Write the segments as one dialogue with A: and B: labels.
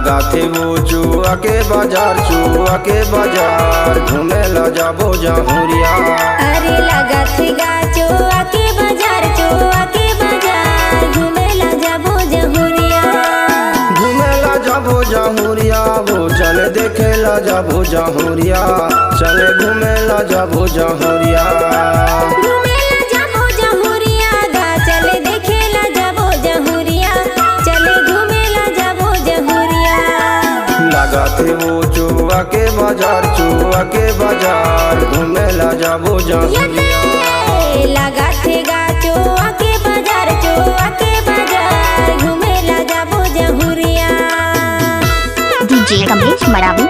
A: लगा थे वो चुआ के बाजार घूमे ला जाबो जहुरिया।
B: अरे लगा थे चुआ के बाजार घूमे ला जाबो जहुरिया।
A: घूमे ला जाबो जहुरिया वो चले देखे ला जाबो जहुरिया, चले घूमे ला जाबो जहुरिया। लगा थे वो चुआ के बाजार घूमे ला जाबो जहुरिया।
B: लगा थे चुआ के बाजार घूमे ला जाबो जहुरिया।
C: डीजे कमलेश मरावी।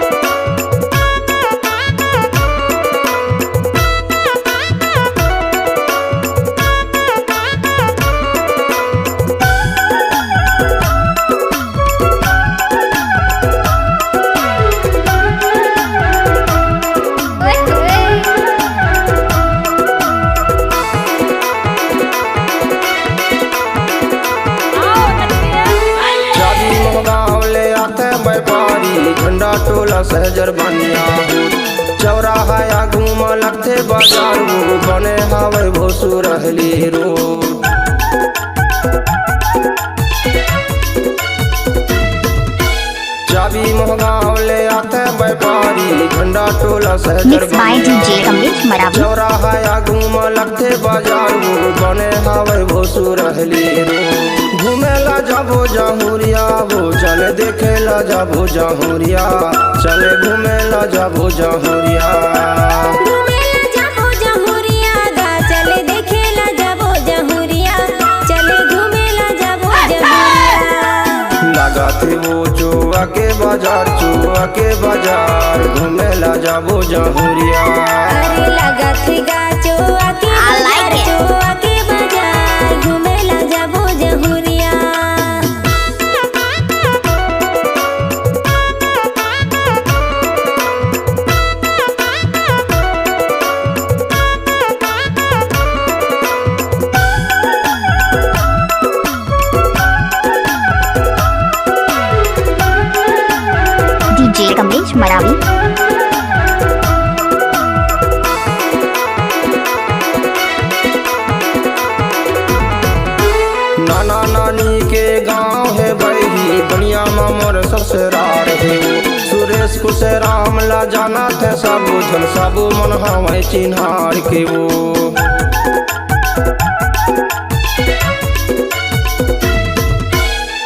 A: झंडा टोला सहजर बनिया चौराहा घूम लगते बाजार बने हवे भोसू रहली रोड। चाबी महगाँव ले आते व्यापारी झंडा टोला सहजर बनिया चौराहा घूम लगते बाजार बने हवे भोसू रहली रोड। घूमे ला जाबो जहुरिया वो चले देखे ला जाबो जहुरिया, चले घूमे ला जाबो जहुरिया।
B: चले देखे ला जाबो जहुरिया, चले घूमे ला जाबो जहुरिया।
A: लगा थे वो चुआ के बाजार घूमे ला जाबो जहुरिया।
B: अरे लगा थे चुआ के बाजार घूमे ला जाबो जहुरिया।
C: डीजे कमलेश मरावी।
A: नाना नानी के गांव है बही बढ़िया मामोर ससुराल है। सुरेश कुश राम ला जाना थे सबू झन सबू मन हमें चिन्हार के वो।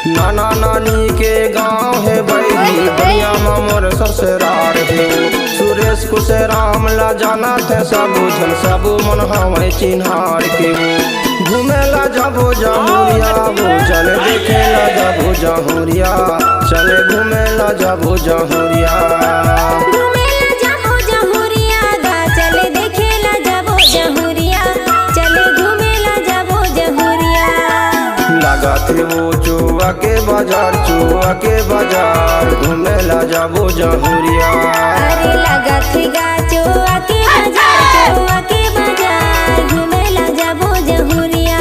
A: नाना नानी के गांव है बही बढ़िया मामोर ससुराल है। सुरेश कुश राम ला जाना थे सबू झन सबू मन हमें चिन्हार के वो। घूमे ला जाबो जहुरिया वो चले देखे ला जाबो जहुरिया, चले घूमे ला जाबो जहुरिया।
B: चले देखे ला जाबो जहुरिया, चले घूमे ला जाबो जहुरिया।
A: लगा थे वो चुआ के बाजार घूमे ला जाबो जहुरिया।
B: अरे लगा थे चुआ के बाजार घूमे ला जाबो जहुरिया।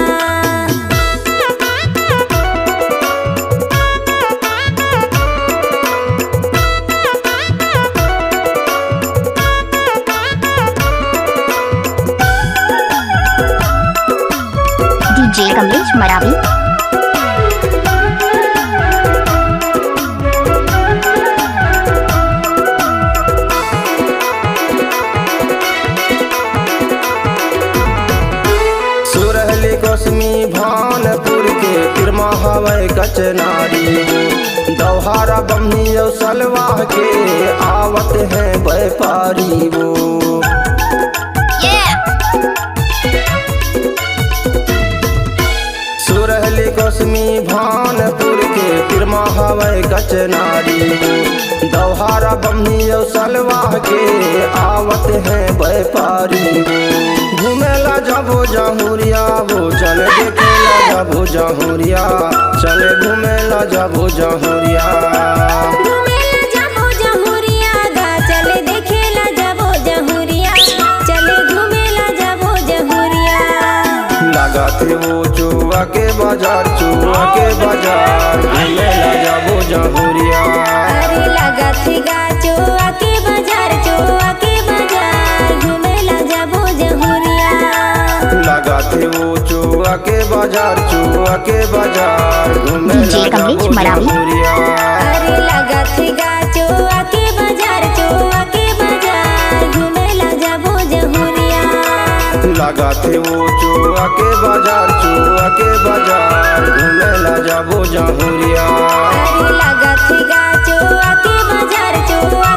C: डीजे कमलेश मरावी।
A: सुरहली कोसमी भानपुर के तिरमा हवे कचनारी दौहारा बमनी सलवा के आवत हैं व्यापारी वो। सुरहली कोसमी भानपुर के तिरमा हवे कचनारी दौहारा बमनी सलवा के आवत हैं व्यापारी वो। घूमे ला जाबो जहुरिया वो चले देखे ला जाबो जहुरिया, चले घूमे ला जाबो जहुरिया।
B: चले देखे ला जाबो जहुरिया, चले घूमे ला जाबो जहुरिया।
A: लगा थे वो चुआ के बाजार घूमे ला जाबो जहुरिया। के बाजार चुआ के बाजार घूमेला
C: DJ कमलेश
A: जाबो
C: मरावी।
A: जहुरिया
B: अरे लगत है गाचुआ के बाजार चुआ के बाजार घूमेला जाबो जहुरिया
A: लगा थे वो चुआ के बाजार घूमेला जाबो जहुरिया
B: अरे लगत है गाचुआ के बाजार चुआ